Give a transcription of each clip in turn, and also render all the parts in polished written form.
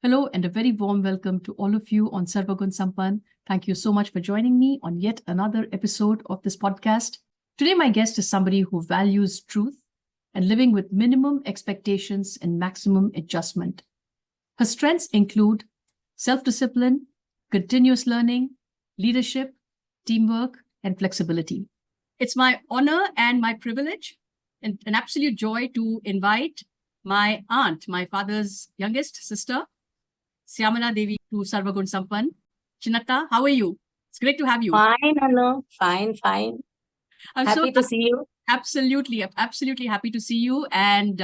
Hello and a very warm welcome to all of you on Sarva Gunn Sampann. Thank you so much for joining me on yet another episode of this podcast. Today, my guest is somebody who values truth and living with minimum expectations and maximum adjustment. Her strengths include self-discipline, continuous learning, leadership, teamwork, and flexibility. It's my honor and my privilege and an absolute joy to invite my aunt, my father's youngest sister, Shamala Devi, to Sarva Gunn Sampann. Chinnatta, how are you? It's great to have you. Fine, Anu. Fine. I'm Happy to see you. Absolutely happy to see you, and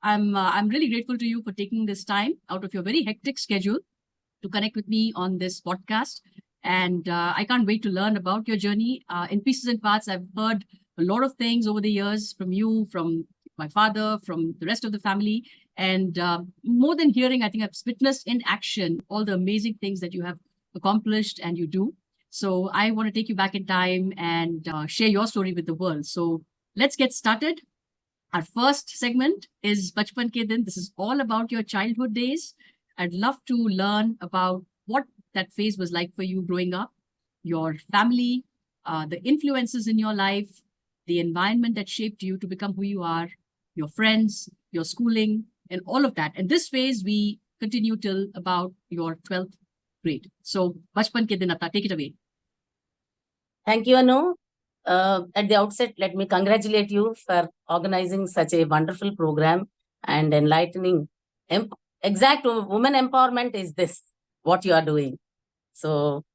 I'm really grateful to you for taking this time out of your very hectic schedule to connect with me on this podcast. And I can't wait to learn about your journey. In pieces and parts, I've heard a lot of things over the years from you, from my father, from the rest of the family. And more than hearing, I think I've witnessed in action all the amazing things that you have accomplished and you do. So I want to take you back in time and share your story with the world. So let's get started. Our first segment is Bachchpan Ke Din. This is all about your childhood days. I'd love to learn about what that phase was like for you growing up, your family, the influences in your life, the environment that shaped you to become who you are, your friends, your schooling, and all of that. And this phase, we continue till about your 12th grade. So, Bachchpan Ke Din, Atta, take it away. Thank you, Anu. At the outset, let me congratulate you for organizing such a wonderful program and enlightening. Exact women empowerment is this, what you are doing. So,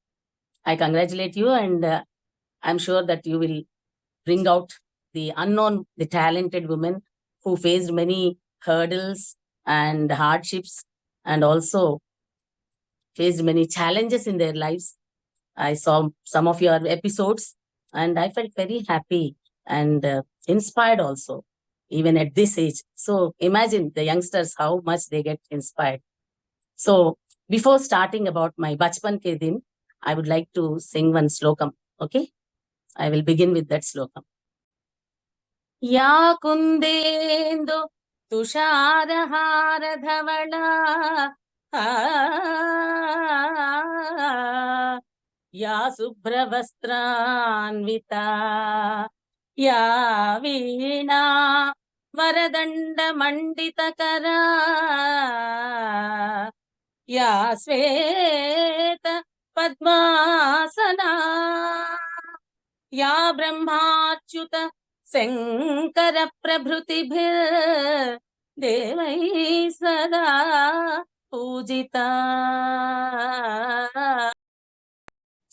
I congratulate you, and I'm sure that you will bring out the unknown, the talented women who faced many hurdles and hardships and also faced many challenges in their lives. I saw some of your episodes and I felt very happy and inspired also, even at this age. So imagine the youngsters, how much they get inspired. So before starting about my Bachchpan Ke Din, I would like to sing one slokam. Okay? I will begin with that slokam. Ya kundendu तुषारहार धवला या शुभ्रवस्त्रान्विता या वीणा वरदण्डमण्डितकरा या श्वेत पद्मासना या ब्रह्माच्युत शङ्कर प्रभृतिभिर्देवैः सदा पूजिता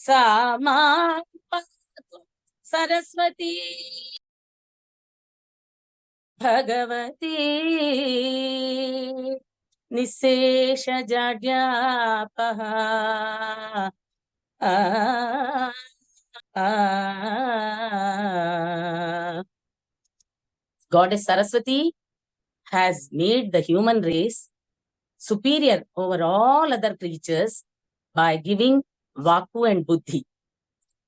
सा मां पातु Saraswati Bhagwati निःशेषजाड्यापः Goddess Saraswati has made the human race superior over all other creatures by giving Vaku and Buddhi,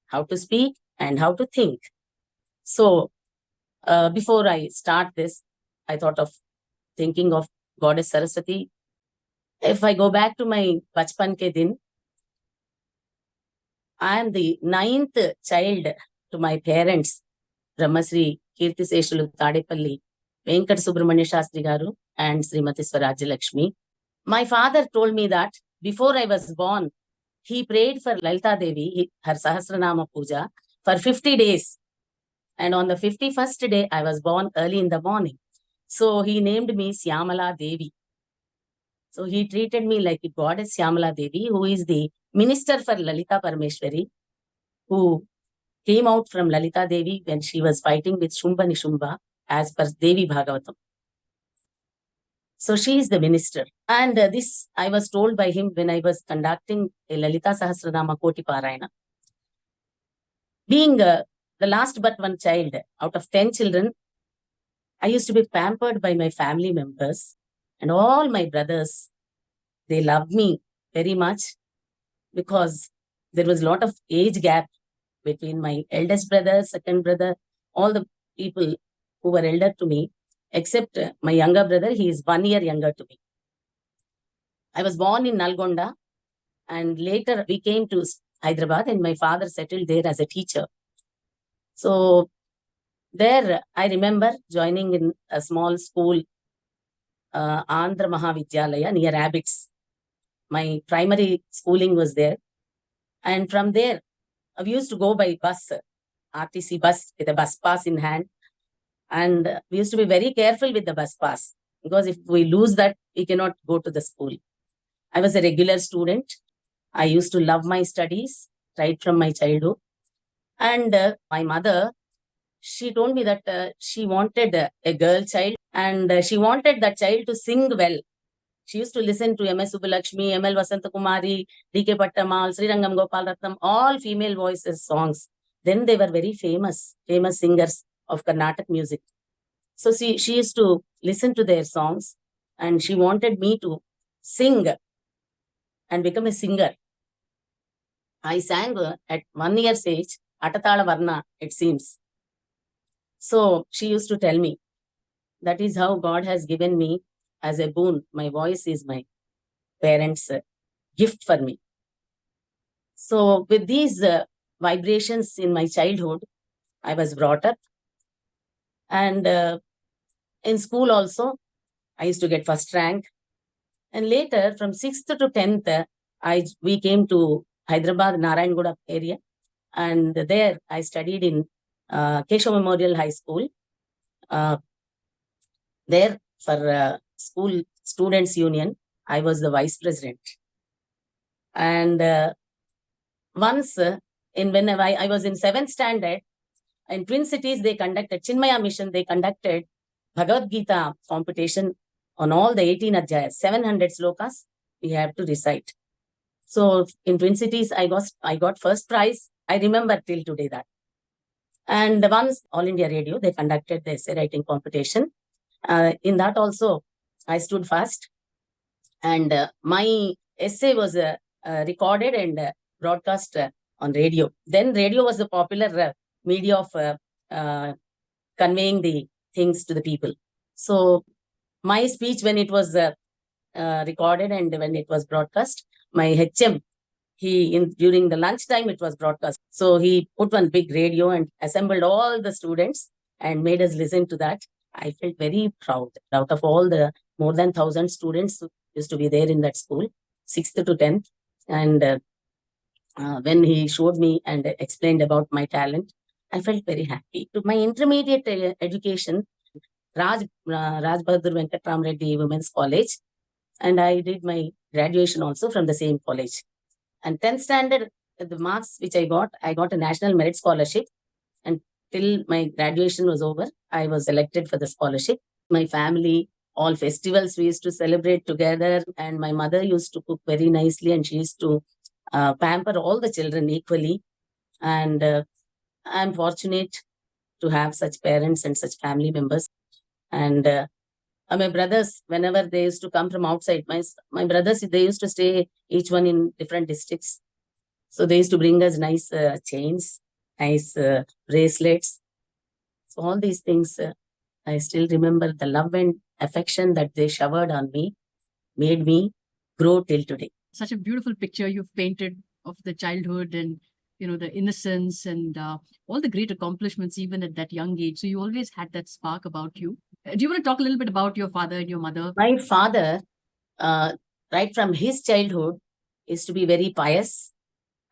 how to speak and how to think. So, before I start this, I thought of thinking of Goddess Saraswati. If I go back to my Bachchpan Ke Din, I am the 9th child to my parents, Brahmasri Kirtiseshulu Tadepalli, Venkat Subramanya Shastri Garu, and Srimati Swarajya Lakshmi. My father told me that before I was born, he prayed for Lalita Devi, her Sahasranama Puja, for 50 days. And on the 51st day, I was born early in the morning. So he named me Shamala Devi. So he treated me like a goddess Shamala Devi, who is the minister for Lalita Parameshwari, who came out from Lalita Devi when she was fighting with Shumba Nishumba as per Devi Bhagavatam. So she is the minister. And this I was told by him when I was conducting a Lalita Sahasranama Koti Parayana. Being the last but one child out of 10 children, I used to be pampered by my family members and all my brothers. They loved me very much because there was a lot of age gap between my eldest brother, second brother, all the people who were elder to me, except my younger brother. He is 1 year younger to me. I was born in Nalgonda, and later we came to Hyderabad, and my father settled there as a teacher. So there I remember joining in a small school, Andhra Mahavidyalaya near Abbots. My primary schooling was there. And from there, we used to go by bus, RTC bus with a bus pass in hand. And we used to be very careful with the bus pass, because if we lose that, we cannot go to the school. I was a regular student. I used to love my studies right from my childhood. And my mother, she told me that she wanted a girl child, and she wanted that child to sing well. She used to listen to M.S. Subbulakshmi, M.L. Vasantakumari, D.K. Pattamal, Srirangam Gopal Ratnam, all female voices songs. Then they were very famous singers of Carnatic music. So she used to listen to their songs, and she wanted me to sing and become a singer. I sang at 1 year's age, Atatala Varna, it seems. So she used to tell me, that is how God has given me as a boon. My voice is my parents' gift for me. So with these vibrations in my childhood, I was brought up. And in school also, I used to get first rank. And later, from 6th to 10th, we came to Hyderabad, Narayanguda area. And there I studied in Keshav Memorial High School. There, for School Students Union, I was the vice president. And once, when I was in 7th standard, in Twin Cities, they conducted, Chinmaya Mission, they conducted Bhagavad Gita competition on all the 18 adhyayas, 700 slokas we have to recite. So in Twin Cities, I got first prize. I remember till today that. And once All India Radio, they conducted the essay writing competition. In that also, I stood first. And my essay was recorded and broadcast on radio. Then radio was the popular media of conveying the things to the people. So my speech, when it was recorded and when it was broadcast, my HM, during the lunchtime, it was broadcast. So he put one big radio and assembled all the students and made us listen to that. I felt very proud. Out of all the more than 1,000 students who used to be there in that school, 6th to 10th. And when he showed me and explained about my talent, I felt very happy. To my intermediate education, Raj Bahadur Venkatram Reddy Women's College, and I did my graduation also from the same college. And 10th standard, the marks which I got a National Merit Scholarship. And till my graduation was over, I was elected for the scholarship. My family, all festivals we used to celebrate together, and my mother used to cook very nicely, and she used to pamper all the children equally. And I'm fortunate to have such parents and such family members. And my brothers, whenever they used to come from outside, my brothers, they used to stay each one in different districts. So they used to bring us nice chains, nice bracelets. So all these things, I still remember the love and affection that they showered on me, made me grow till today. Such a beautiful picture you've painted of the childhood and, the innocence and all the great accomplishments even at that young age. So you always had that spark about you. Do you want to talk a little bit about your father and your mother? My father, right from his childhood, used to be very pious.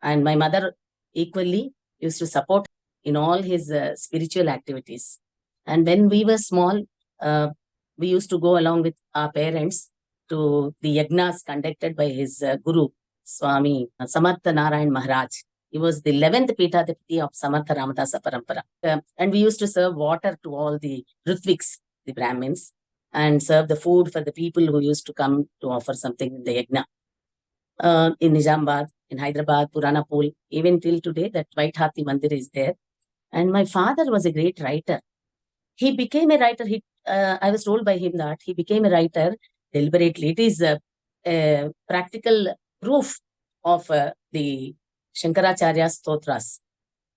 And my mother equally used to support in all his spiritual activities. And when we were small, we used to go along with our parents to the yagnas conducted by his guru, Swami Samartha Narayan Maharaj. He was the 11th Peethadipati of Samartha Ramadasa Parampara. And we used to serve water to all the Ritviks, the Brahmins, and serve the food for the people who used to come to offer something in the yagna. In Nizamabad, in Hyderabad, Purana Pool, even till today, that White Hathi Mandir is there. And my father was a great writer. He became a writer. I was told by him that he became a writer deliberately. It is a practical proof of the Shankaracharya Stotras.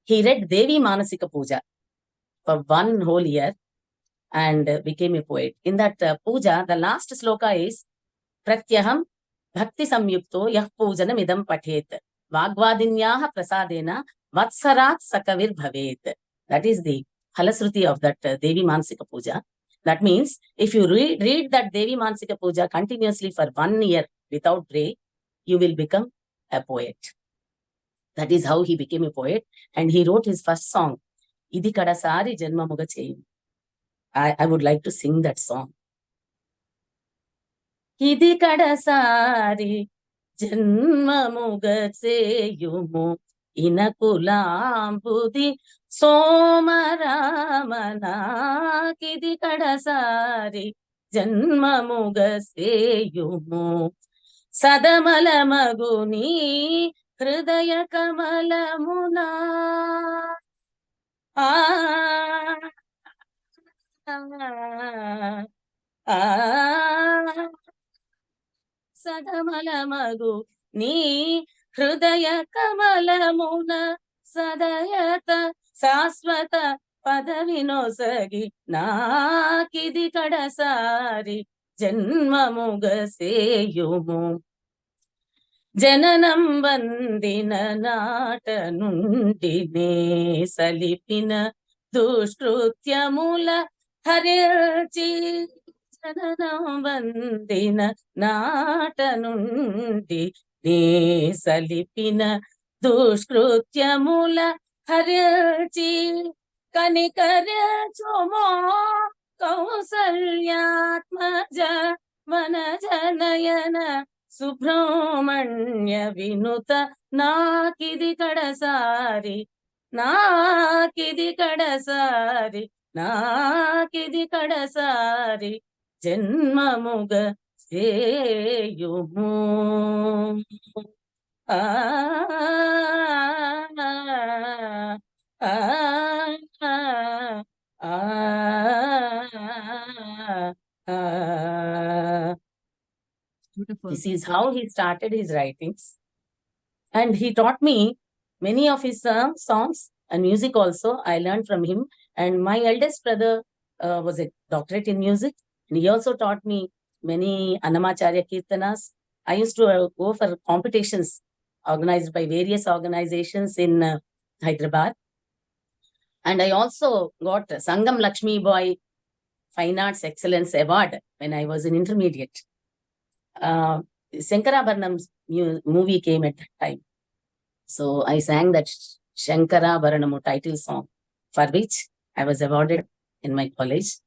He read Devi Manasika Puja for 1 whole year and became a poet. In that puja, the last sloka is Pratyaham Bhakti Samyukto Yah Pujanam Idam Pathet Vagvadinyaha Prasadena Vatsarat Sakavir Bhavet. That is the Halasruti of that Devi Manasika Puja. That means if you read that Devi Manasika Puja continuously for 1 year without break, you will become a poet. That is how he became a poet. And he wrote his first song, Idi Kadasari Janma Muga Cheyum. I would like to sing that song. Idi Kadasari Janma Muga Cheyumu Inakulambudi Somaramana Idi Kadasari Janma Muga Cheyumu Sadamala Maguni Hridaya Kamalamuna Sadamala Maguni Hridaya Kamalamuna Sadayata Saswata Padavinosagi Nakidi Kadasari Janma Muga Cheyumu Jananam Vandina Nata Nundine Salipina Dushkrutyamula Harilchi Jananam Vandina Nata Nundine Salipina Dushkrutyamula Harilchi Kanikarya Chomo Kausalyatmaja Vanajanayana Subramanya Vinuta Nakidi Kadasari Nakidi Kadasari Nakidi Kadasari Janma Muga Cheyumu Beautiful. This is how he started his writings. And he taught me many of his songs and music also. I learned from him. And my eldest brother was a doctorate in music. And he also taught me many Annamacharya Kirtanas. I used to go for competitions organized by various organizations in Hyderabad. And I also got Sangam Lakshmi Boy Fine Arts Excellence Award when I was in intermediate. Shankarabharanam's movie came at that time. So I sang that Shankarabharanamu title song, for which I was awarded in my college.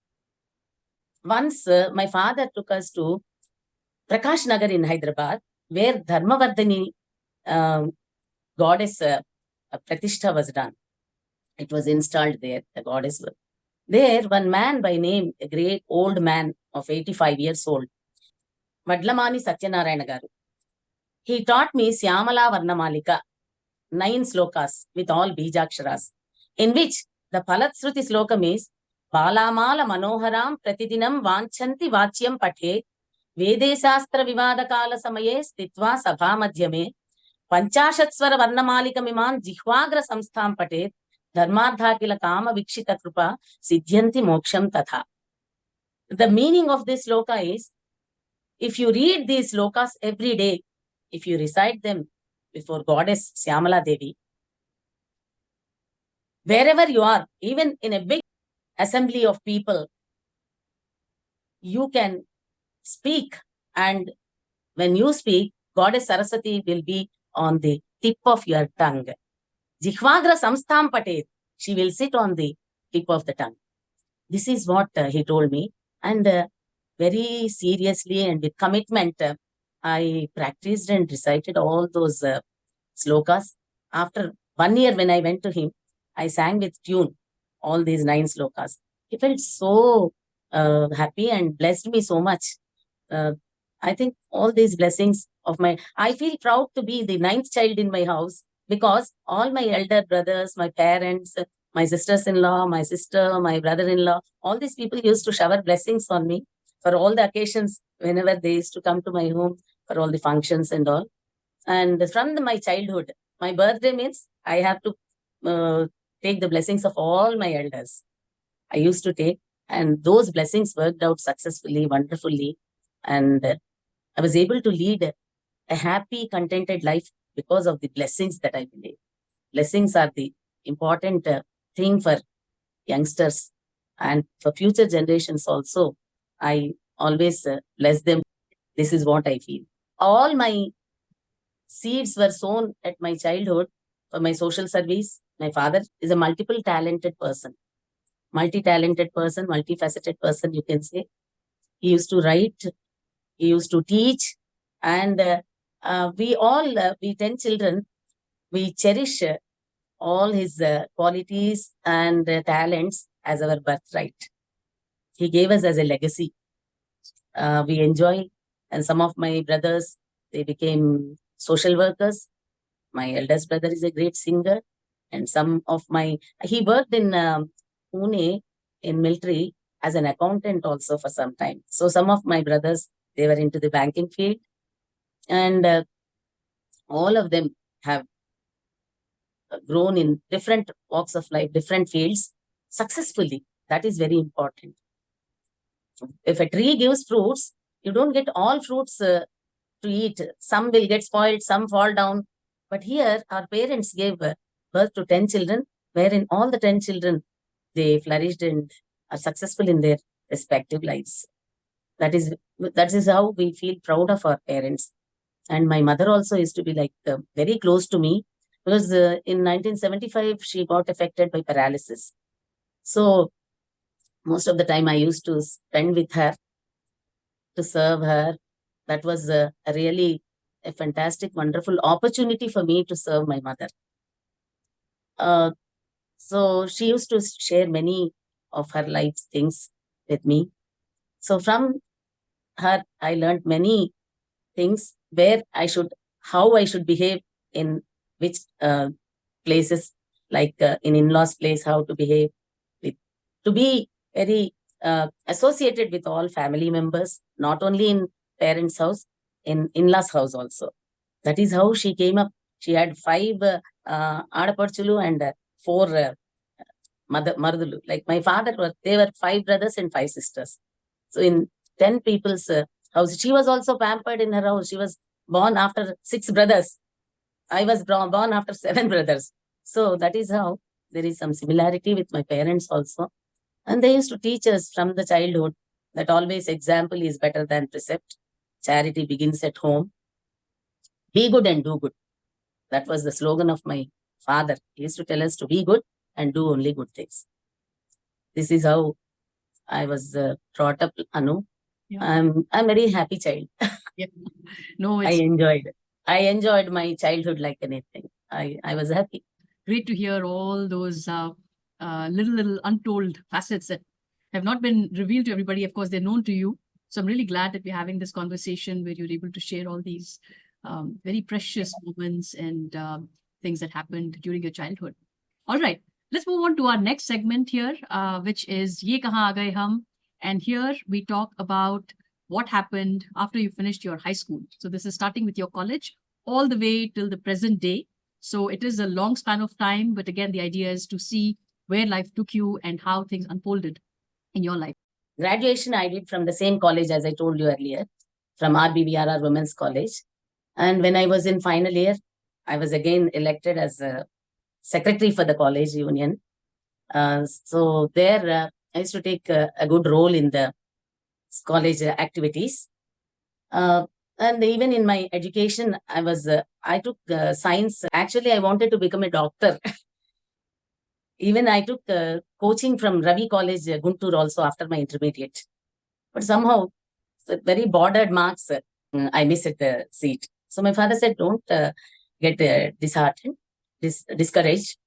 Once my father took us to Prakash Nagar in Hyderabad, where Dharmavardhani goddess Pratishtha was done. It was installed there, the goddess. There, one man by name, a great old man of 85 years old, Madlamani Satyanarayana Garu. He taught me Shamala Varnamalika, 9 slokas with all Bijaksharas, in which the Palatsruti slokam is Balamala Manoharam Pratidinam Vanchanti Vachyam Pathe Vede Shastra Vivada Kala Samaye Stitva Sabha Madhyame Panchashatswara Varnamalika Miman Jihvagra Samstham Pathe Dharmadha Kila Kama Vikshita Krupa Siddhyanti Moksham Tatha. The meaning of this sloka is, if you read these slokas every day, if you recite them before goddess Shamala Devi, wherever you are, even in a big assembly of people, you can speak, and when you speak, goddess Saraswati will be on the tip of your tongue. Jihvagra samstham patet, she will sit on the tip of the tongue. This is what he told me, and very seriously and with commitment, I practiced and recited all those slokas. After 1 year, when I went to him, I sang with tune all these 9 slokas. He felt so happy and blessed me so much. I think all these blessings of I feel proud to be the 9th child in my house, because all my elder brothers, my parents, my sisters-in-law, my sister, my brother-in-law, all these people used to shower blessings on me for all the occasions whenever they used to come to my home for all the functions and all. And from my childhood, my birthday means I have to take the blessings of all my elders. I used to take, and those blessings worked out successfully, wonderfully. And I was able to lead a happy, contented life because of the blessings that I believe. Blessings are the important thing for youngsters and for future generations also. I always bless them. This is what I feel. All my seeds were sown at my childhood for my social service. My father is a multi-talented person, multifaceted person, you can say. He used to write, he used to teach, and we 10 children, we cherish all his qualities and talents as our birthright. He gave us as a legacy. We enjoy, and some of my brothers, they became social workers. My eldest brother is a great singer, and he worked in Pune in military as an accountant also for some time. So some of my brothers, they were into the banking field, and all of them have grown in different walks of life, different fields successfully. That is very important. If a tree gives fruits, you don't get all fruits to eat. Some will get spoiled, some fall down. But here, our parents gave birth to 10 children, wherein all the 10 children, they flourished and are successful in their respective lives. That is how we feel proud of our parents. And my mother also used to be like very close to me, because in 1975, she got affected by paralysis. So most of the time I used to spend with her to serve her. That was really a fantastic, wonderful opportunity for me to serve my mother. So she used to share many of her life's things with me. So from her, I learned many things how I should behave in which places, like in in-laws place, how to behave, to be very associated with all family members, not only in parents' house, in in-laws' house also. That is how she came up. She had 5 Adaparchulu and 4 Marudulu. Like my father, they were 5 brothers and 5 sisters. So in 10 people's house, she was also pampered in her house. She was born after 6 brothers. I was born after 7 brothers. So that is how there is some similarity with my parents also. And they used to teach us from the childhood that always example is better than precept. Charity begins at home. Be good and do good. That was the slogan of my father. He used to tell us to be good and do only good things. This is how I was brought up, Anu. Yeah. I'm a very happy child. Yeah. No, I enjoyed my childhood like anything. I was happy. Great to hear all those little untold facets that have not been revealed to everybody. Of course, they're known to you. So I'm really glad that we're having this conversation where you're able to share all these very precious moments and things that happened during your childhood. All right, let's move on to our next segment here, which is Ye Kahaan Aa Gaye Hum. And here we talk about what happened after you finished your high school. So this is starting with your college all the way till the present day. So it is a long span of time. But again, the idea is to see where life took you and how things unfolded in your life. Graduation I did from the same college as I told you earlier, from RBBRR Women's College. And when I was in final year, I was again elected as a secretary for the college union. So there I used to take a good role in the college activities. And even in my education, I took science. Actually, I wanted to become a doctor. Even I took coaching from Ravi College, Guntur also after my intermediate. But somehow, very bordered marks, I missed the seat. So my father said, don't get disheartened, discouraged.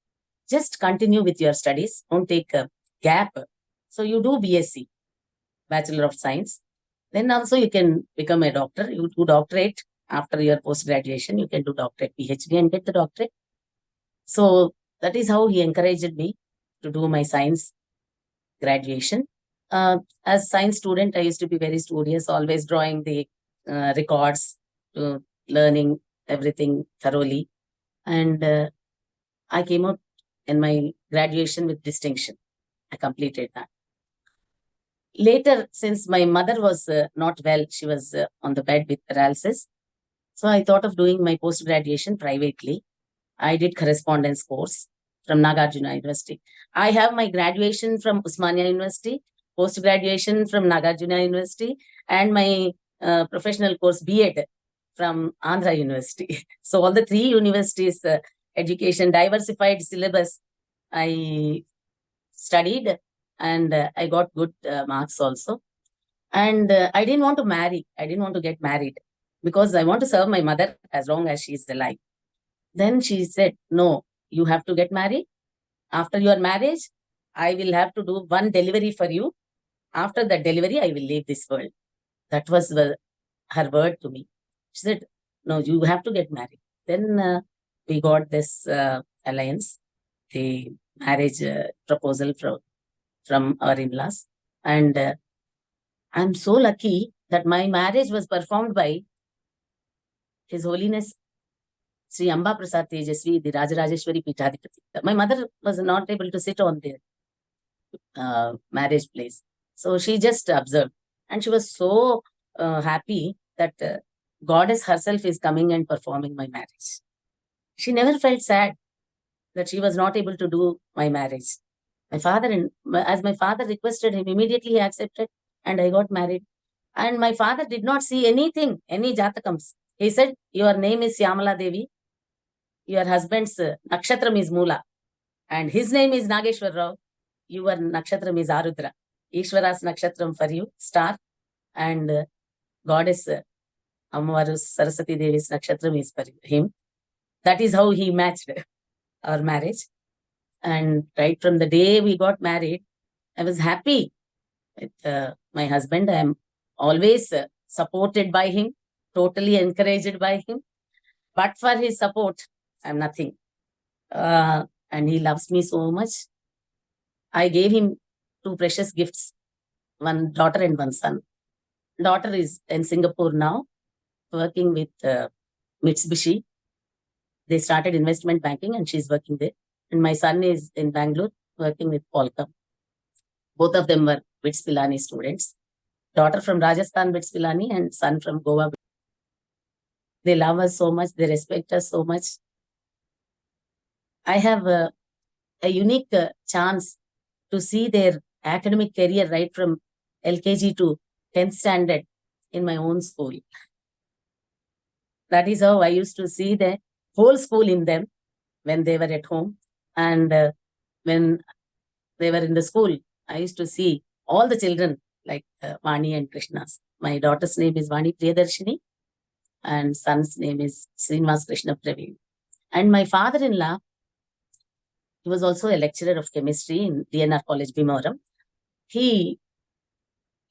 Just continue with your studies. Don't take a gap. So you do BSc, Bachelor of Science. Then also you can become a doctor. You do doctorate after your post-graduation. You can do doctorate, PhD and get the doctorate. So that is how he encouraged me to do my science graduation. As science student, I used to be very studious, always drawing the records, learning everything thoroughly. And I came out in my graduation with distinction. I completed that. Later, since my mother was not well, she was on the bed with paralysis. So I thought of doing my post-graduation privately. I did correspondence course from Nagarjuna University. I have my graduation from Usmania University, post-graduation from Nagarjuna University, and my professional course B.Ed from Andhra University. So all the three universities, education, diversified syllabus, I studied, and I got good marks also. And I didn't want to marry. I didn't want to get married because I want to serve my mother as long as she is alive. Then she said, no, you have to get married. After your marriage, I will have to do one delivery for you. After that delivery, I will leave this world. That was her word to me. She said, no, you have to get married. Then we got this alliance, the marriage proposal from our in-laws. And I'm so lucky that my marriage was performed by His Holiness Sri Amba Prasad Tejasvi, the Rajarajeshwari Peethadipati. My mother was not able to sit on the marriage place. So she just observed. And she was so happy that Goddess herself is coming and performing my marriage. She never felt sad that she was not able to do my marriage. As my father requested him, immediately he accepted, and I got married. And my father did not see anything, any jatakams. He said, your name is Shamala Devi, your husband's nakshatram is Mula, and his name is Nageshwar Rao, your nakshatram is Arudra. Ishwara's nakshatram for you, star, and Goddess Amavaru Saraswati Devi's nakshatram is for him. That is how he matched our marriage. And right from the day we got married, I was happy with my husband. I am always supported by him, totally encouraged by him. But for his support, I'm nothing. And he loves me so much. I gave him two precious gifts, one daughter and one son. Daughter is in Singapore now, working with Mitsubishi. They started investment banking and she's working there. And my son is in Bangalore, working with Qualcomm. Both of them were BITS Pilani students. Daughter from Rajasthan, BITS Pilani, and son from Goa. They love us so much. They respect us so much. I have a unique chance to see their academic career right from LKG to 10th standard in my own school. That is how I used to see the whole school in them when they were at home. And when they were in the school, I used to see all the children like Vani and Krishna's. My daughter's name is Vani Priyadarshini and son's name is Srinivas Krishna Praveen. And my father-in-law, he was also a lecturer of chemistry in DNR College, Bhimavaram. He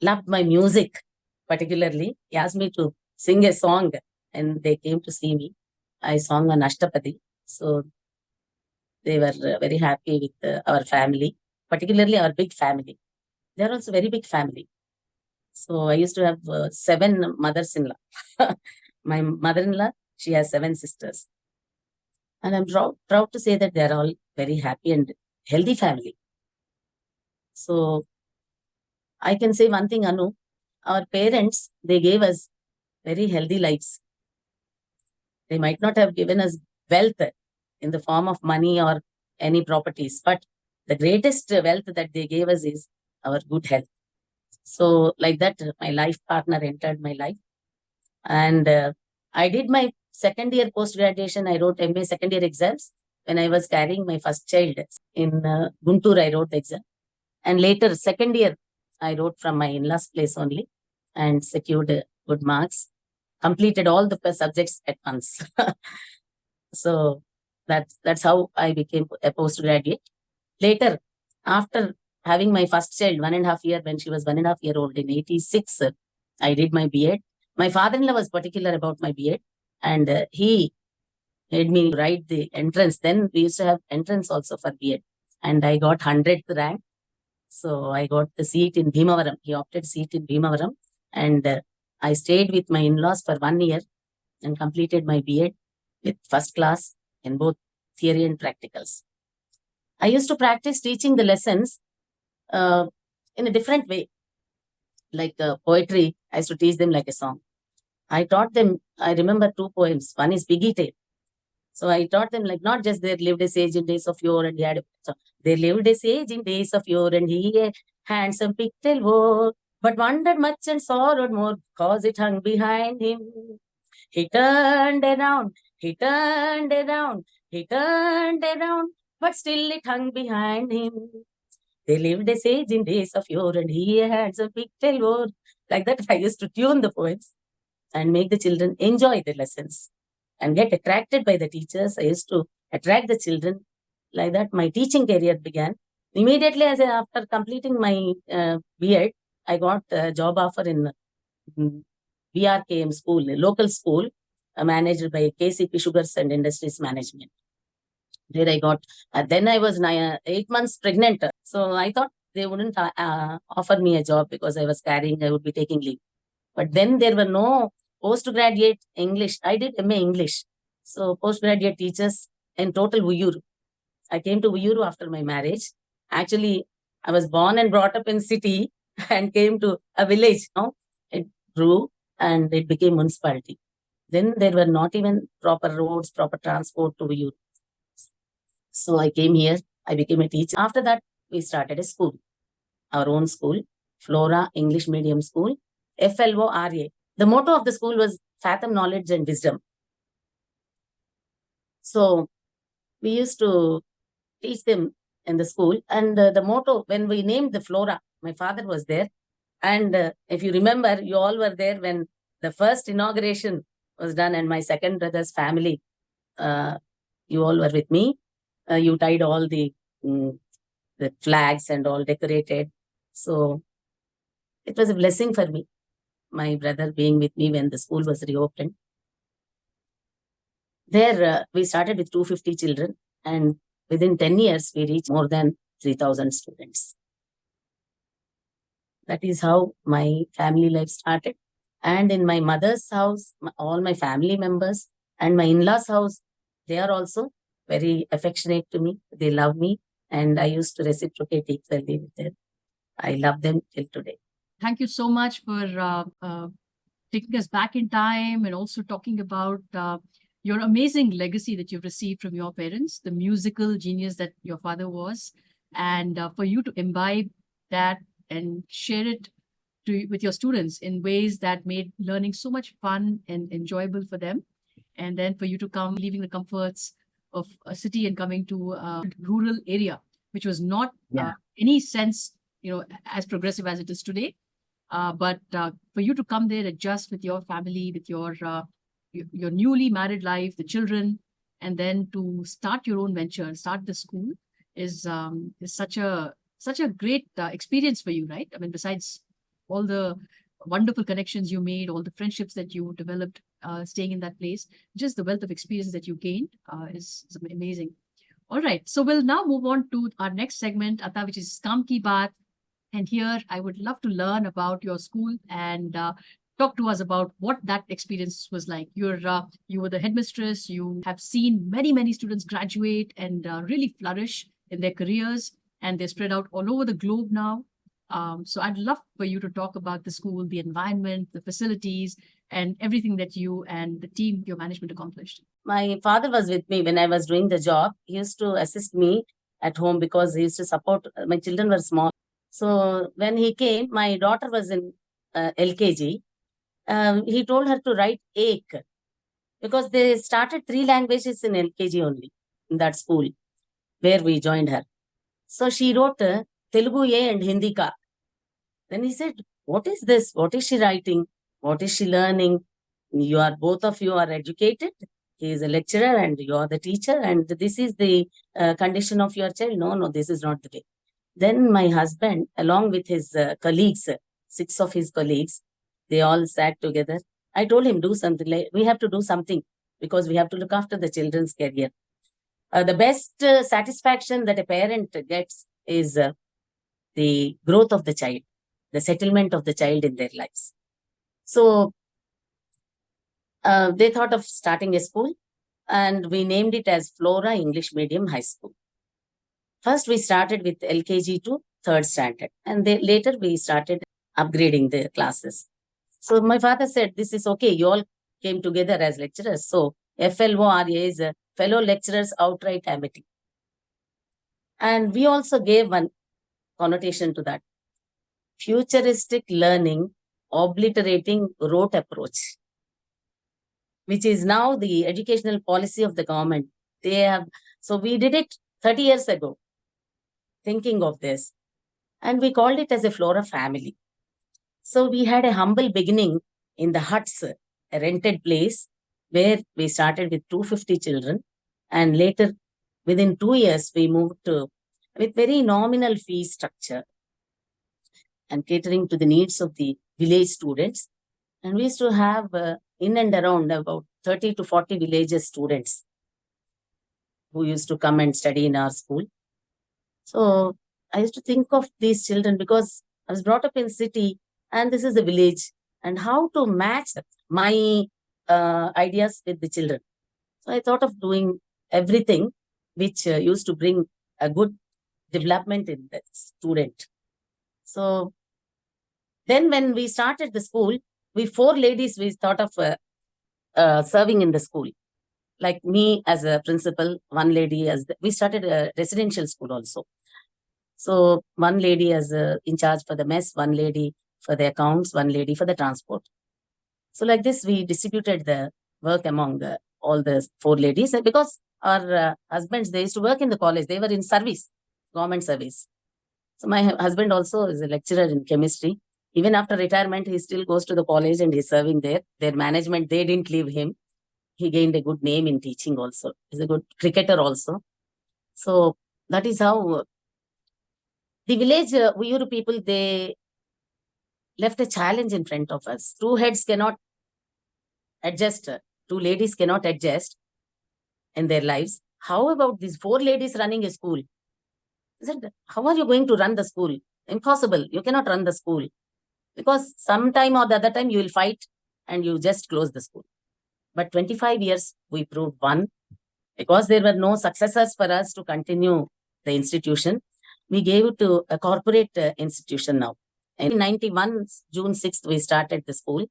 loved my music particularly. He asked me to sing a song and they came to see me. I sang an Ashtapadi. So they were very happy with our family, particularly our big family. They are also very big family. So I used to have 7 mothers-in-law. My mother-in-law, she has 7 sisters. And I'm proud to say that they are all very happy and healthy family. So I can say one thing, Anu, our parents, they gave us very healthy lives. They might not have given us wealth in the form of money or any properties, but the greatest wealth that they gave us is our good health. So like that, my life partner entered my life. And I did my second year post-graduation. I wrote MA second year exams when I was carrying my first child in Guntur. I wrote the exam. And later, second year, I wrote from my in-laws place only and secured good marks. Completed all the subjects at once. So that's how I became a postgraduate. Later, after having my first child, 1.5 years, when she was 1.5 years old in 86, I did my B.Ed. My father-in-law was particular about my B.Ed and he made me write the entrance. Then we used to have entrance also for B.Ed and I got 100th rank. So I got the seat in Bhimavaram. He opted seat in Bhimavaram and I stayed with my in-laws for 1 year and completed my B.Ed with first class. in both theory and practicals. I used to practice teaching the lessons in a different way. Like poetry, I used to teach them like a song. I taught them, I remember 2 poems. One is Piggy Tale. So I taught them like not just their lived a sage in days of yore and he had so they lived a sage in days of yore and he a handsome pigtail wore, but wondered much and sorrowed more cause it hung behind him. He turned around, he turned around, he turned around, but still it hung behind him. They lived a sage in days of yore and he a handsome pigtail wore. Like that, I used to tune the poems and make the children enjoy the lessons and get attracted by the teachers. I used to attract the children. Like that, my teaching career began. Immediately after completing my B.Ed, I got a job offer in BRKM school, a local school managed by KCP Sugars and Industries Management. There I got, then I was 8 months pregnant. So I thought they wouldn't offer me a job because I was carrying, I would be taking leave. But then there were no postgraduate English. I did MA English. So postgraduate teachers in total Uyuru. I came to Uyuru after my marriage. Actually, I was born and brought up in city and came to a village. It grew and it became municipality. Then there were not even proper roads, proper transport to Uyuru. So I came here. I became a teacher. After that, we started a school, our own school, Flora English Medium School, FLORA. The motto of the school was Fathom Knowledge and Wisdom. So we used to teach them in the school. And the motto, when we named the Flora, my father was there. And if you remember, you all were there when the first inauguration was done and my second brother's family, you all were with me. You tied all the flags and all decorated. So it was a blessing for me, my brother being with me when the school was reopened. There, we started with 250 children, and within 10 years, we reached more than 3,000 students. That is how my family life started. And in my mother's house, all my family members and my in-laws' house, they are also very affectionate to me. They love me, and I used to reciprocate equally with them. I love them till today. Thank you so much for taking us back in time and also talking about your amazing legacy that you've received from your parents, the musical genius that your father was, and for you to imbibe that and share it with your students in ways that made learning so much fun and enjoyable for them. And then for you to come, leaving the comforts of a city and coming to a rural area, which was not any sense, as progressive as it is today. But for you to come there, adjust with your family, with your newly married life, the children, and then to start your own venture, start the school is such a great experience for you, right? I mean, besides all the wonderful connections you made, all the friendships that you developed staying in that place, just the wealth of experience that you gained is amazing. All right, so we'll now move on to our next segment, Ata, which is Kaam Ki Baat. And here I would love to learn about your school and talk to us about what that experience was like. You were the headmistress. You have seen many students graduate and really flourish in their careers, and they're spread out all over the globe now. So I'd love for you to talk about the school, the environment, the facilities, and everything that you and the team, your management accomplished. My father was with me when I was doing the job. He used to assist me at home because he used to support. My children were small. So when he came, my daughter was in LKG. He told her to write Ek because they started 3 languages in LKG only in that school where we joined her. So she wrote Telugu A and Hindi Ka. Then he said, what is this? What is she writing? What is she learning? Both of you are educated. He is a lecturer and you are the teacher, and this is the condition of your child. No, this is not the way. Then my husband, along with his colleagues, 6 of his colleagues, they all sat together. I told him, do something. We have to do something because we have to look after the children's career. The best satisfaction that a parent gets is the growth of the child, the settlement of the child in their lives. So they thought of starting a school. and we named it as Flora English Medium High School. First, we started with LKG to 3rd standard, and later we started upgrading the classes. So my father said, this is okay. You all came together as lecturers. So FLORA is Fellow Lecturers Outright Amity. And we also gave one connotation to that. Futuristic learning, obliterating rote approach, which is now the educational policy of the government. So we did it 30 years ago, thinking of this. And we called it as a Flora family. So we had a humble beginning in the huts, a rented place where we started with 250 children. And later, within 2 years, we moved to with very nominal fee structure and catering to the needs of the village students. And we used to have in and around about 30 to 40 villages students who used to come and study in our school. So I used to think of these children because I was brought up in city and this is a village, and how to match my ideas with the children. So I thought of doing everything which used to bring a good development in the student. So then when we started the school, we 4 ladies, we thought of serving in the school. Like me as a principal, 1 lady we started a residential school also. So 1 lady as in charge for the mess, 1 lady for the accounts, 1 lady for the transport. So like this, we distributed the work among all the 4 ladies, because our husbands, they used to work in the college. They were in service, government service. So my husband also is a lecturer in chemistry. Even after retirement, he still goes to the college and he's serving there. Their management, they didn't leave him. He gained a good name in teaching also. He's a good cricketer also. So that is how the village Uyuru people, they left a challenge in front of us. 2 heads cannot adjust. 2 ladies cannot adjust in their lives. How about these 4 ladies running a school? I said, how are you going to run the school? Impossible. You cannot run the school. Because sometime or the other time you will fight and you just close the school. But 25 years we proved one, because there were no successors for us to continue the institution. We gave it to a corporate institution now. In 91, June 6th, we started the school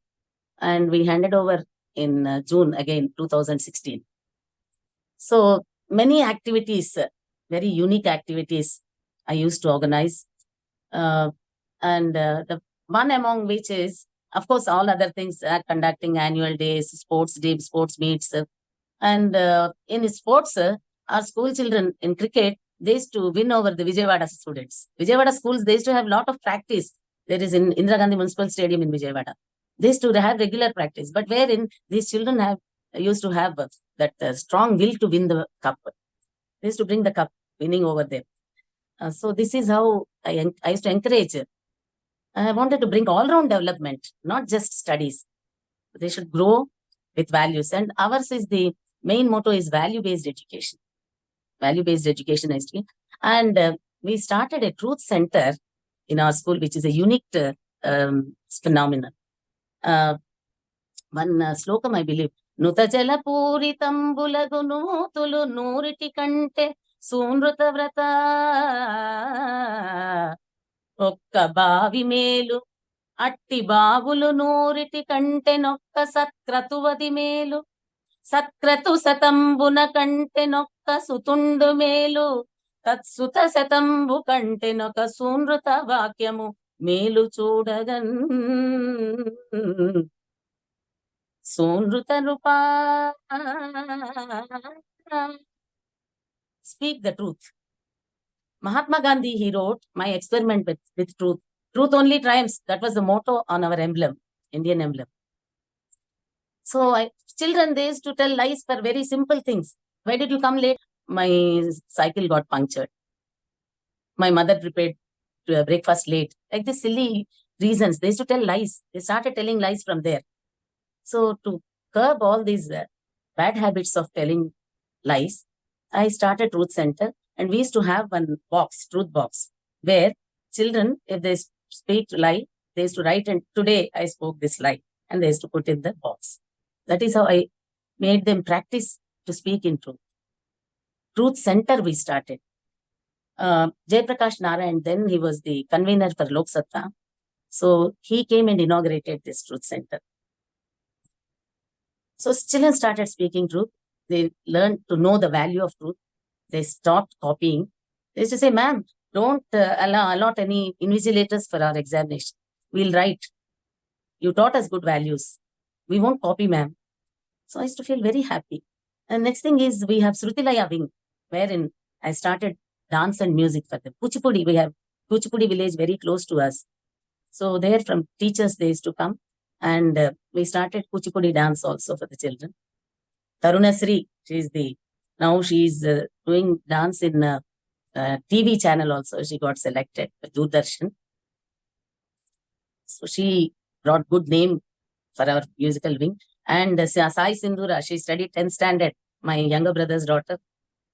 and we handed over in June again, 2016. So many activities, very unique activities I used to organize. The one among which is, of course, all other things, conducting annual days, sports meets. And in sports, our school children in cricket, they used to win over the Vijayawada students. Vijayawada schools, they used to have a lot of practice. There is in Indira Gandhi Municipal Stadium in Vijayawada. They used to have regular practice, but wherein these children used to have that strong will to win the cup. They used to bring the cup, winning over them. So this is how I used to encourage. I wanted to bring all-round development, not just studies. They should grow with values. And ours is the main motto is value-based education. Value-based education. And we started a truth center in our school, which is a unique phenomenon. One slokam, I believe. Nutajala puritambulahu nutulu nuriti kante sunruta vrata ఒక్క బావి మేలు అట్టి బావులు 100 కంటే నొక్క సత్క్రతువది మేలు సత్క్రతు శతంబున కంటే నొక్క సుతుండు మేలు తత్సుత శతంబు కంటే నొక సూనృత వాక్యము మేలు చూడగన్ సూనృత రూపా speak the truth. Mahatma Gandhi, he wrote, my experiment with truth. Truth only triumphs. That was the motto on our emblem, Indian emblem. So children, they used to tell lies for very simple things. Why did you come late? My cycle got punctured. My mother prepared breakfast late. Like these silly reasons. They used to tell lies. They started telling lies from there. So to curb all these bad habits of telling lies, I started Truth Center. And we used to have one box, truth box, where children, if they speak lie, they used to write, and today I spoke this lie, and they used to put in the box. That is how I made them practice to speak in truth. Truth Center we started. Jayaprakash Narayan, then he was the convener for Lok Satta. So he came and inaugurated this Truth Center. So children started speaking truth. They learned to know the value of truth. They stopped copying. They used to say, ma'am, don't allot any invigilators for our examination. We'll write. You taught us good values. We won't copy, ma'am. So I used to feel very happy. And next thing is we have Srutilaya wing, wherein I started dance and music for them. Kuchipudi, we have Kuchipudi village very close to us. So there from teachers, they used to come and we started Kuchipudi dance also for the children. Tarunasri, now she's doing dance in TV channel also. She got selected for Doordarshan. So she brought good name for our musical wing. And Sai Sindhura, she studied 10th standard, my younger brother's daughter.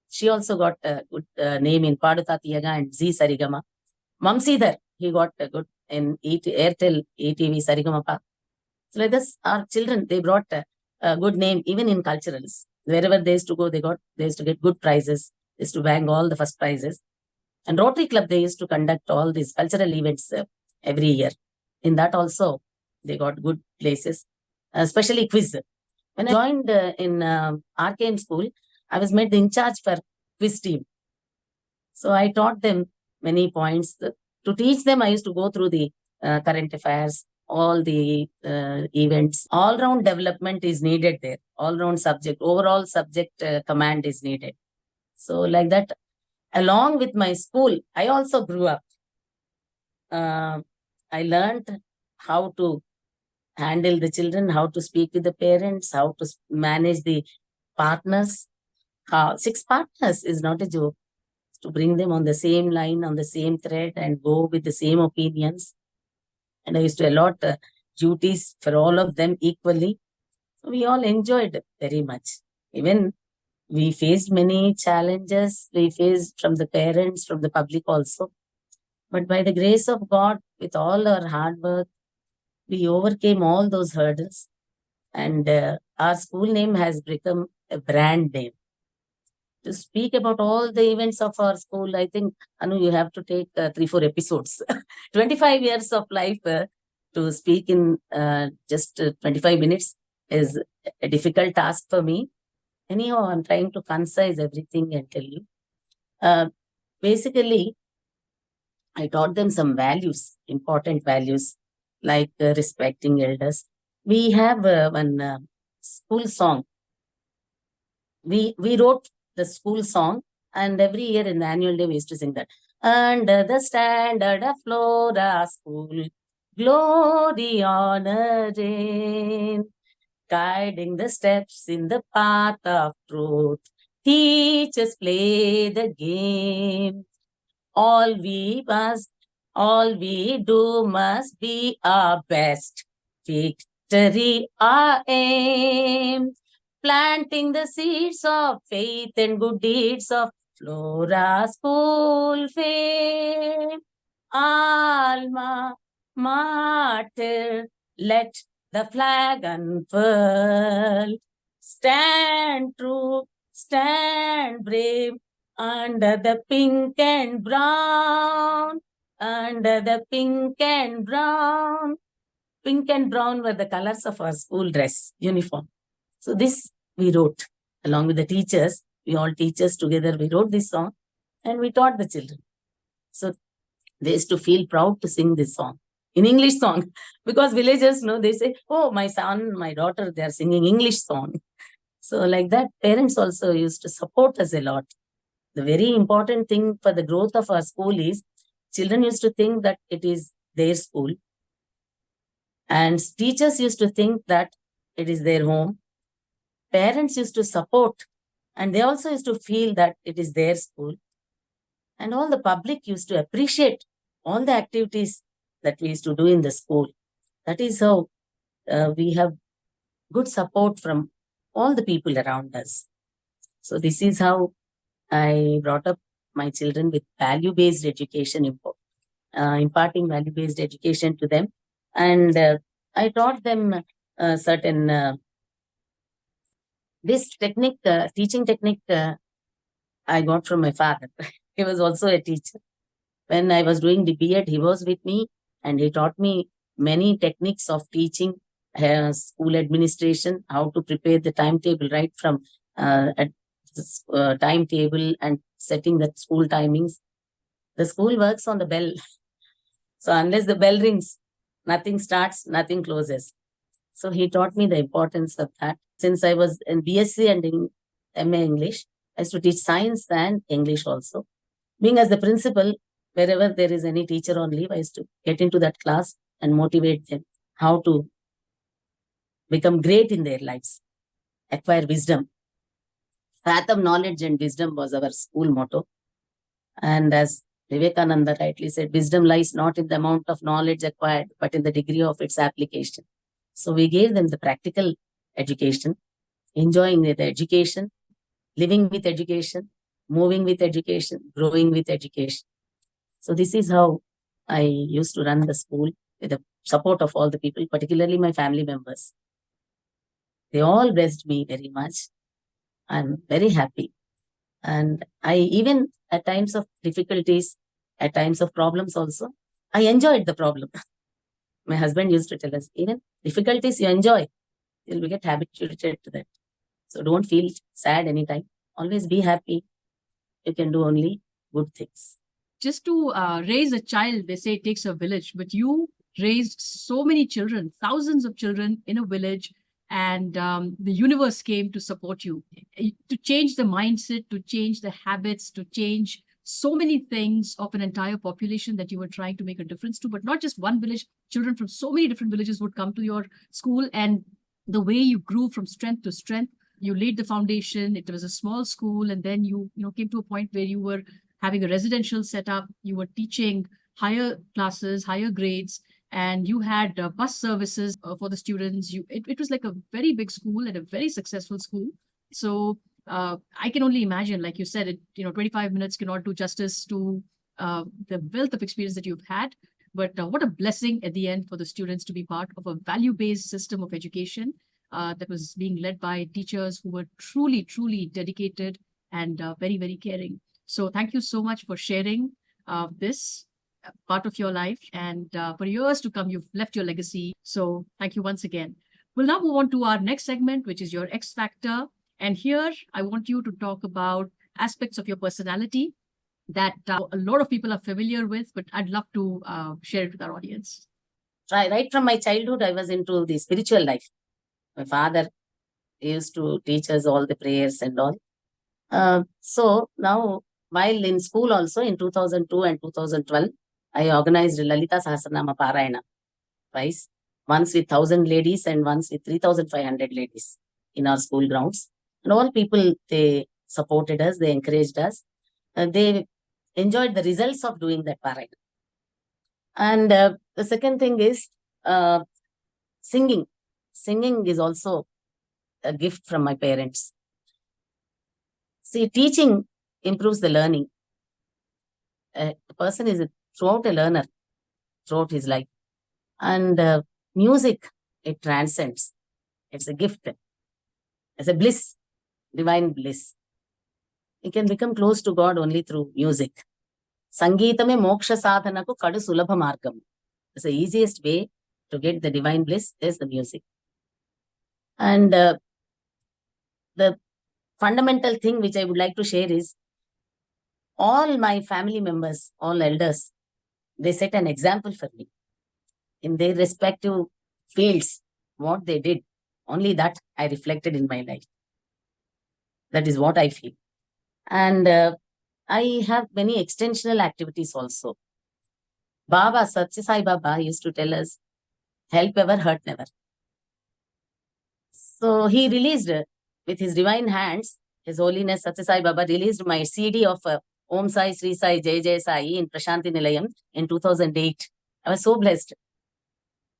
She also got a good name in Padutha Tiyaga and Z Sarigama. Mamsidhar, he got a good in Airtel ATV Sarigamapa. So like this, our children, they brought a good name even in culturals. Wherever they used to go, they used to get good prizes. They used to bang all the first prizes. And Rotary Club, they used to conduct all these cultural events every year. In that also, they got good places, especially quiz. When I joined in RKM school, I was made the in charge for quiz team. So I taught them many points. To teach them, I used to go through the current affairs, all the events. All-round development is needed there. All-round subject, overall subject command is needed. So like that, along with my school, I also grew up. I learned how to handle the children, how to speak with the parents, how to manage the partners. 6 partners is not a joke. To bring them on the same line, on the same thread and go with the same opinions. And I used to allot duties for all of them equally. So we all enjoyed very much. Even we faced many challenges. We faced from the parents, from the public also. But by the grace of God, with all our hard work, we overcame all those hurdles. And our school name has become a brand name. To speak about all the events of our school, I think, Anu, you have to take 3-4 episodes. 25 years of life to speak in just 25 minutes is a difficult task for me. Anyhow, I'm trying to concise everything and tell you. Basically, I taught them some values, important values, like respecting elders. We have one school song. We wrote the school song, and every year in the annual day we used to sing that. Under the standard of Flora School, glory, honor, reign, guiding the steps in the path of truth. Teachers play the game. All we do must be our best. Victory, our aim. Planting the seeds of faith and good deeds of Flora School fame. Alma Mater, let the flag unfurl. Stand true, stand brave, under the pink and brown. Under the pink and brown. Pink and brown were the colors of our school dress, uniform. So this we wrote along with the teachers. We all teachers together, we wrote this song and we taught the children. So they used to feel proud to sing this song, in English song, because villagers know, they say, oh, my son, my daughter, they are singing English song. So like that, parents also used to support us a lot. The very important thing for the growth of our school is children used to think that it is their school. And teachers used to think that it is their home. Parents used to support, and they also used to feel that it is their school. And all the public used to appreciate all the activities that we used to do in the school. That is how we have good support from all the people around us. So this is how I brought up my children with value-based education, imparting value-based education to them. And I taught them certain This technique, teaching technique, I got from my father. He was also a teacher. When I was doing the B.Ed, he was with me and he taught me many techniques of teaching, school administration, how to prepare the timetable right from timetable and setting the school timings. The school works on the bell. So unless the bell rings, nothing starts, nothing closes. So he taught me the importance of that. Since I was in BSc and in MA English, I used to teach science and English also. Being as the principal, wherever there is any teacher on leave, I used to get into that class and motivate them how to become great in their lives, acquire wisdom. Fathom knowledge and wisdom was our school motto. And as Vivekananda rightly said, wisdom lies not in the amount of knowledge acquired, but in the degree of its application. So we gave them the practical education, enjoying the education, living with education, moving with education, growing with education. So this is how I used to run the school with the support of all the people, particularly my family members. They all blessed me very much. I'm very happy. And I even at times of difficulties, at times of problems also, I enjoyed the problem. My husband used to tell us, even difficulties you enjoy, you'll get habituated to that. So don't feel sad anytime. Always be happy. You can do only good things. Just to raise a child, they say it takes a village, but you raised so many children, thousands of children in a village, and the universe came to support you, to change the mindset, to change the habits, to change so many things of an entire population that you were trying to make a difference to. But not just one village, children from so many different villages would come to your school, and the way you grew from strength to strength, you laid the foundation. It was a small school, and then you came to a point where you were having a residential setup, you were teaching higher classes, higher grades, and you had bus services for the students. It was like a very big school and a very successful school. So I can only imagine, like you said, 25 minutes cannot do justice to the wealth of experience that you've had. But what a blessing at the end for the students to be part of a value-based system of education that was being led by teachers who were truly, truly dedicated and very, very caring. So thank you so much for sharing this part of your life. And for years to come, you've left your legacy. So thank you once again. We'll now move on to our next segment, which is your X Factor. And here I want you to talk about aspects of your personality that a lot of people are familiar with, but I'd love to share it with our audience. Right from my childhood, I was into the spiritual life. My father used to teach us all the prayers and all. So now, while in school also in 2002 and 2012, I organized Lalita Sahasranama Parayana twice, once with 1,000 ladies and once with 3,500 ladies in our school grounds. And all people, they supported us, they encouraged us. They enjoyed the results of doing that Parayana. And the second thing is singing. Singing is also a gift from my parents. See, teaching improves the learning. A person is throughout a learner throughout his life. And music, it transcends. It's a gift. It's a bliss, divine bliss. You can become close to God only through music. Sangeetame moksha sadhanaku kadu sulabha margam. It's the easiest way to get the divine bliss is the music. And the fundamental thing which I would like to share is all my family members, all elders, they set an example for me in their respective fields, what they did. Only that I reflected in my life. That is what I feel. And I have many extensional activities also. Baba, Satya Sai Baba used to tell us, help ever, hurt never. So he released with his divine hands, His Holiness Satya Sai Baba released my CD of Om Sai, Sri Sai, Jai Jai Sai in Prashanti Nilayam in 2008. I was so blessed.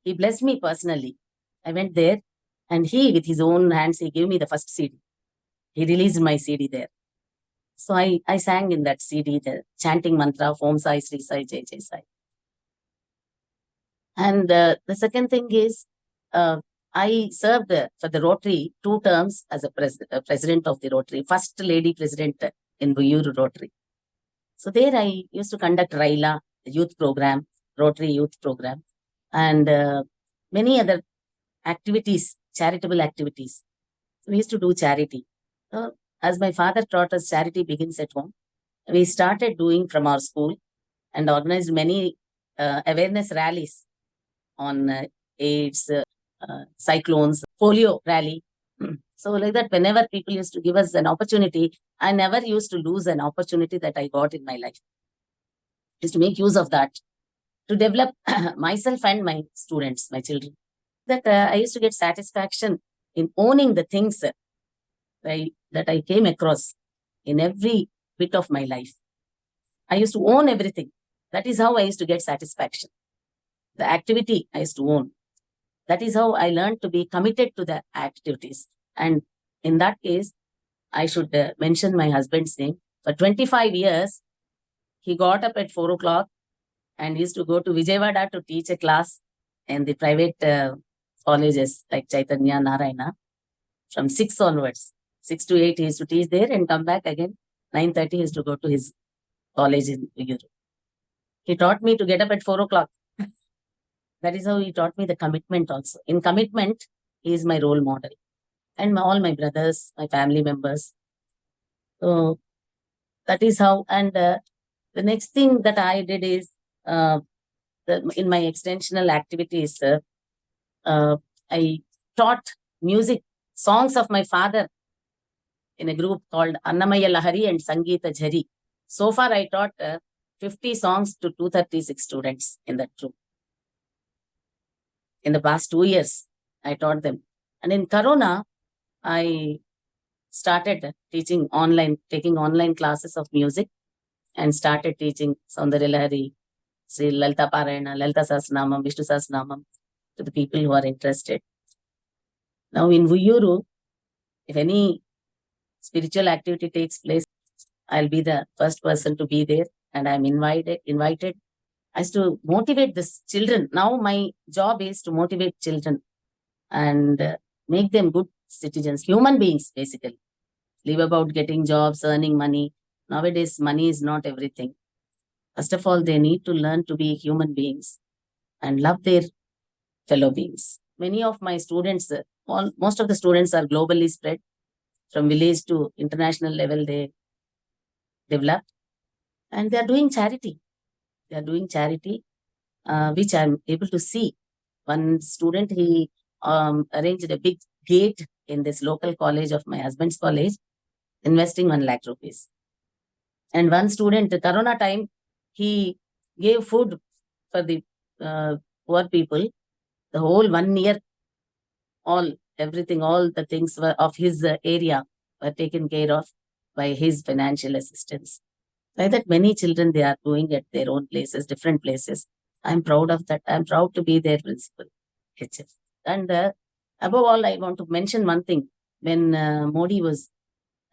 He blessed me personally. I went there and he, with his own hands, he gave me the first CD. He released my CD there. So I sang in that CD, the chanting mantra of Om Sai, Sri Sai, Jai Jai Sai. And the second thing is, I served for the Rotary 2 terms as a president of the Rotary, first lady president in Buyuru Rotary. So there I used to conduct Raila, youth program, Rotary youth program, and many other activities, charitable activities. We used to do charity. So, as my father taught us, charity begins at home. We started doing from our school and organized many awareness rallies on AIDS, cyclones, polio rally. So like that, whenever people used to give us an opportunity, I never used to lose an opportunity that I got in my life. Is to make use of that to develop myself and my students, my children. That I used to get satisfaction in owning the things that I came across in every bit of my life. I used to own everything. That is how I used to get satisfaction. The activity I used to own. That is how I learned to be committed to the activities. And in that case, I should mention my husband's name. For 25 years, he got up at 4 o'clock and used to go to Vijayawada to teach a class in the private colleges like Chaitanya, Narayana. From 6 onwards, 6 to 8, he used to teach there and come back again. 9:30, he used to go to his college in Europe. He taught me to get up at 4 o'clock. That is how he taught me the commitment also. In commitment, he is my role model. And all my brothers, my family members. So that is how. And the next thing that I did is, in my extensional activities, I taught music, songs of my father in a group called Annamaya Lahari and Sangeeta Jhari. So far, I taught 50 songs to 236 students in that group. In the past 2 years, I taught them. And in Corona, I started teaching online, taking online classes of music and started teaching Saundarya Lahari, Sri Lalita Parayana, Lalita Sahasranamam, Vishnu Sahasranamam to the people who are interested. Now in Vuyuru, if any spiritual activity takes place, I'll be the first person to be there, and I'm invited as to motivate these children. Now my job is to motivate children and make them good citizens, human beings basically. Leave about getting jobs, earning money. Nowadays, money is not everything. First of all, they need to learn to be human beings and love their fellow beings. Many of my students, most of the students are globally spread. From village to international level, they developed. And they are doing charity. They are doing charity, which I'm able to see. One student, he arranged a big gate in this local college of my husband's college, investing 1 lakh rupees. And one student, Corona time, he gave food for the poor people. The whole 1 year, everything, all the things were of his area were taken care of by his financial assistance. Like that, many children, they are doing at their own places, different places. I'm proud of that. I'm proud to be their principal, HF. And above all, I want to mention one thing. When Modi was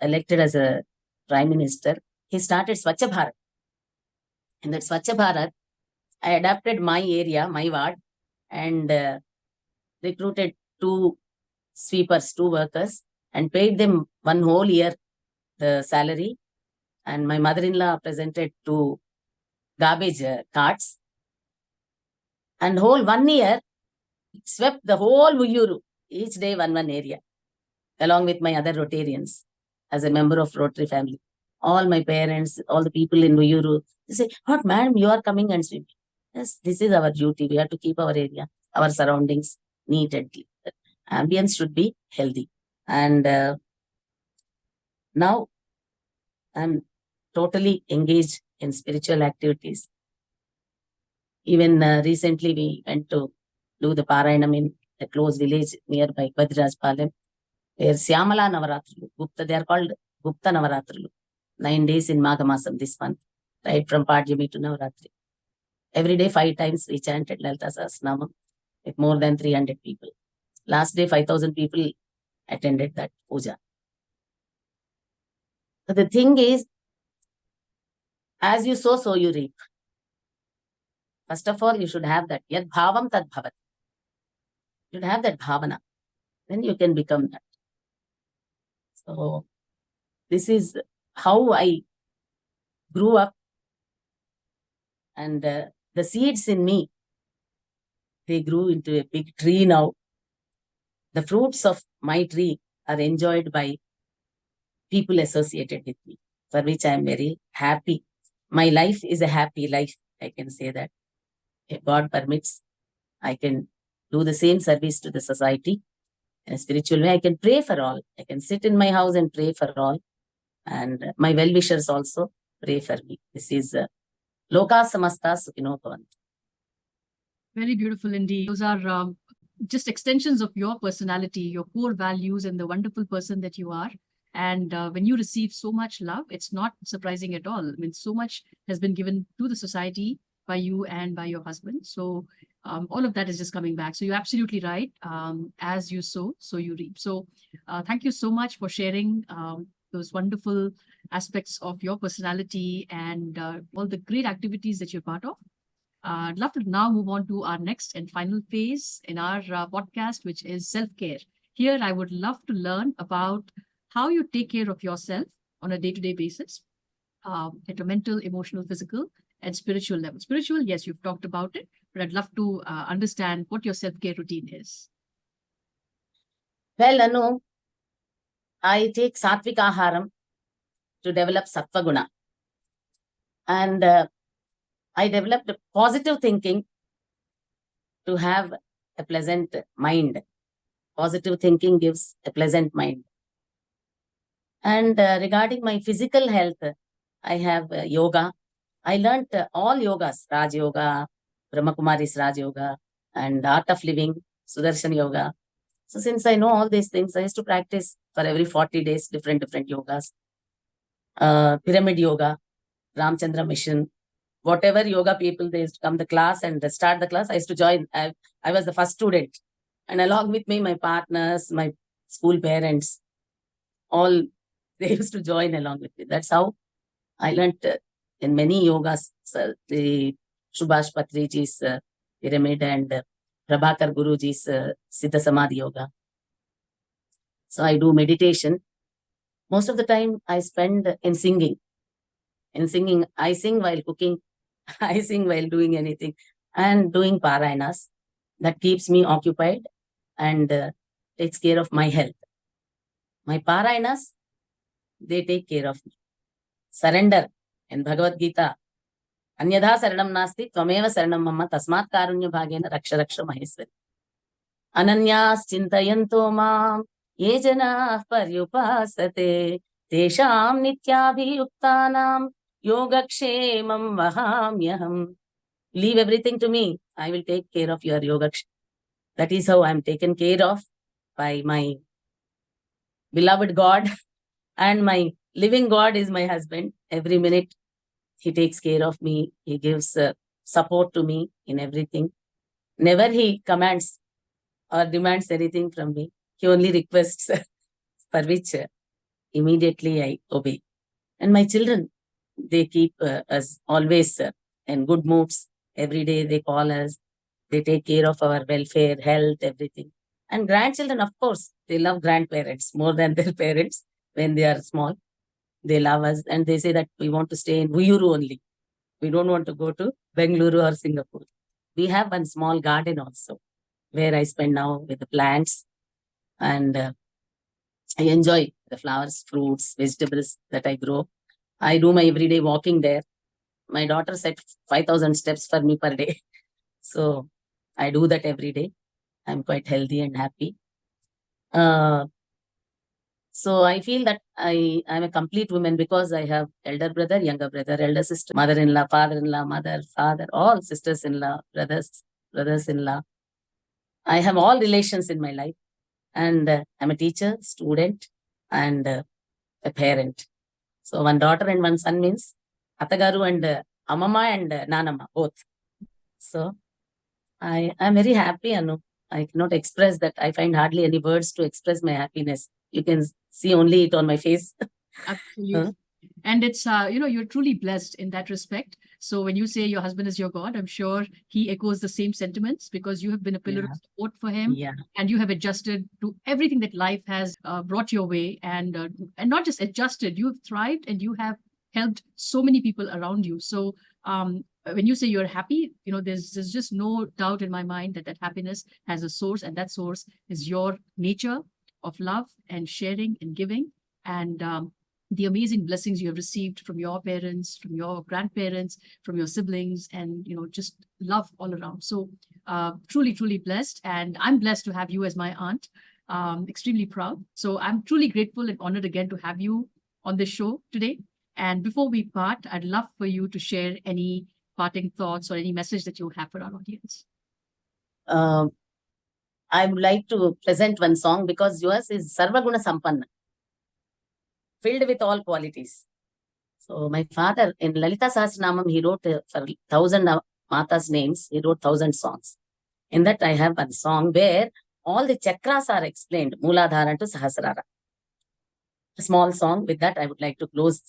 elected as a prime minister, he started Swachh Bharat. In that Swachh Bharat, I adapted my area, my ward, and recruited 2 sweepers, 2 workers, and paid them 1 whole year the salary. And my mother-in-law presented 2 garbage carts. And whole 1 year, swept the whole Vuyuru, each day one area, along with my other Rotarians, as a member of Rotary family. All my parents, all the people in Vuyuru, they say, "What, madam, you are coming and swimming?" Yes, this is our duty. We have to keep our area, our surroundings neat and clean. Ambience should be healthy. And now I'm totally engaged in spiritual activities. Even recently, we went to do the Parayanam in a close village nearby Badrajpalam, where Shamala Navaratrilu, Gupta, they are called Gupta Navaratrilu. 9 days in Maghamasam this month, right from Padjami to Navaratri. Every day, 5 times we chanted Lalita Sahasranamam with more than 300 people. Last day, 5,000 people attended that puja. But the thing is, as you sow, so you reap. First of all, you should have that. Yad bhavam tad bhavat. You should have that bhavana. then you can become that. So this is how I grew up, and the seeds in me, they grew into a big tree now. The fruits of my tree are enjoyed by people associated with me, for which I am very happy. My life is a happy life, I can say that. If God permits, I can do the same service to the society in a spiritual way. I can pray for all. I can sit in my house and pray for all. And my well-wishers also pray for me. This is Loka Samasta Sukhino Bhavantu. Very beautiful indeed. Those are just extensions of your personality, your core values, and the wonderful person that you are. And when you receive so much love, it's not surprising at all. I mean, so much has been given to the society by you and by your husband. So all of that is just coming back. So you're absolutely right. As you sow, so you reap. So thank you so much for sharing those wonderful aspects of your personality and all the great activities that you're part of. I'd love to now move on to our next and final phase in our podcast, which is self-care. Here, I would love to learn about how you take care of yourself on a day-to-day basis at a mental, emotional, physical, and spiritual level. Spiritual, yes, you've talked about it, but I'd love to understand what your self-care routine is. Well, Anu, I take Satvik Aharam to develop Sattva Guna. And I developed positive thinking to have a pleasant mind. Positive thinking gives a pleasant mind. And regarding my physical health, I have yoga. I learnt all yogas, Raj Yoga, Brahmakumari's Raj Yoga, and Art of Living, Sudarshan Yoga. So since I know all these things, I used to practice for every 40 days, different yogas. Pyramid Yoga, Ramchandra Mission, whatever yoga people, they used to come to class and start the class. I used to join. I was the first student. And along with me, my partners, my school parents, all, they used to join along with me. That's how I learned in many yogas, the Subhash Patriji's pyramid and Prabhakar Guruji's Siddha Samadhi Yoga. So I do meditation. Most of the time I spend in singing. In singing, I sing while cooking, I sing while doing anything, and doing parayanas. That keeps me occupied and takes care of my health. My parayanas, they take care of me. Surrender in Bhagavad Gita. Anyadha saranam nasti, tvameva saranam mama, tasmat karunya bhagena raksha raksha maheswari. Ananyas chintayanto mam, ye jana paryupasate, tesham nityabhiyuktanam, yogakshemam vahamyaham. Leave everything to me. I will take care of your yogakshema. That is how I am taken care of by my beloved God, and my living God is my husband. Every minute he takes care of me. He gives support to me in everything. Never he commands or demands anything from me. He only requests, for which immediately I obey. And my children, they keep us always in good moods. Every day they call us. They take care of our welfare, health, everything. And grandchildren, of course, they love grandparents more than their parents when they are small. They love us and they say that we want to stay in Uyuru only. We don't want to go to Bengaluru or Singapore. We have one small garden also where I spend now with the plants, and I enjoy the flowers, fruits, vegetables that I grow. I do my everyday walking there. My daughter set 5,000 steps for me per day. So I do that every day. I'm quite healthy and happy. So I feel that I'm a complete woman because I have elder brother, younger brother, elder sister, mother-in-law, father-in-law, mother, father, all sisters-in-law, brothers-in-law. I have all relations in my life, and I'm a teacher, student, and a parent. So one daughter and one son means Atagaru and Amama and Nanama, both. So I am very happy, Anu. I cannot express that. I find hardly any words to express my happiness. You can see only it on my face. Absolutely. And it's, you're truly blessed in that respect. So when you say your husband is your God, I'm sure he echoes the same sentiments, because you have been a pillar of support for him. Yeah. And you have adjusted to everything that life has brought your way, and not just adjusted, you have thrived, and you have helped so many people around you. So when you say you're happy, there's just no doubt in my mind that happiness has a source, and that source is your nature of love and sharing and giving, and the amazing blessings you have received from your parents, from your grandparents, from your siblings, and just love all around. So truly, truly blessed, and I'm blessed to have you as my aunt. Extremely proud. So I'm truly grateful and honored again to have you on this show today. And before we part, I'd love for you to share any parting thoughts or any message that you have for our audience. I would like to present one song, because yours is Sarva Gunn Sampann, filled with all qualities. So my father, in Lalita Sahasranamam, he wrote for 1,000 Mata's names, he wrote 1,000 songs. In that I have one song where all the chakras are explained, Mooladhara to Sahasrara. A small song. With that, I would like to close.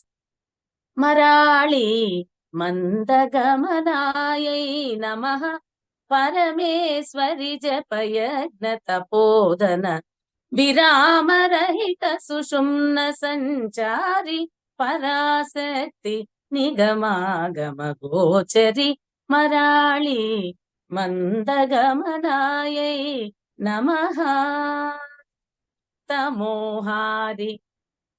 Marali Mandagamanaye Namaha Parameswari Japayagna Tapodana Viramarahita Sushumna Sanchari Parasakti Nigamagama Gochari Marali Mandagamanaye Namaha Tamohari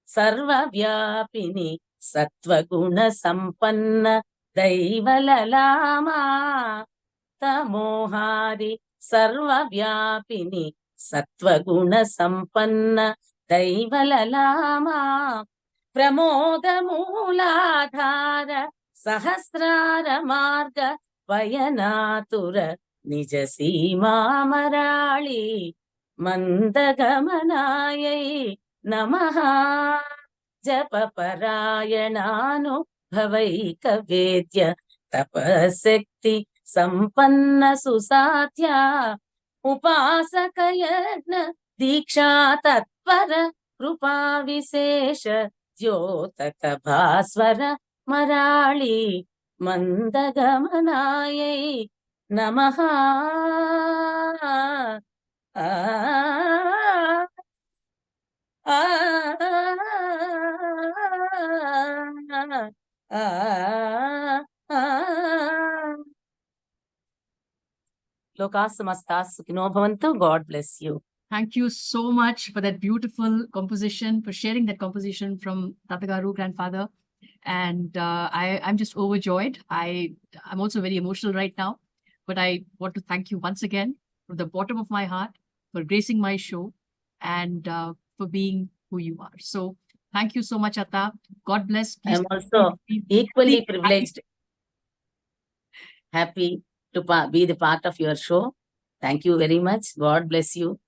Sarvavyapini Satvaguna Sampanna Daivalalama Tamohari Sarvavyapini Satvaguna Sampanna Daivalalama Pramoda Mooladhara Sahasrara Marga Vayanatura Nijasima Marali Mandagamanaye Namaha Japaparayana Bhavaika Vedya Tapasakti Sampanna Susatya Upasakayagna Diksha Tatpara Krupa Visesha Jyotaka Bhaswara Marali Mandagamanaye Namaha. Loka samastas sukhino bhavantu. God bless you. Thank you so much for that beautiful composition, for sharing that composition from Tatagaru, grandfather. And I'm just overjoyed. I'm also very emotional right now, but I want to thank you once again from the bottom of my heart for gracing my show and for being who you are. So thank you so much, Atta. God bless. Please, I'm also equally privileged, happy to be the part of your show. Thank you very much. God bless you.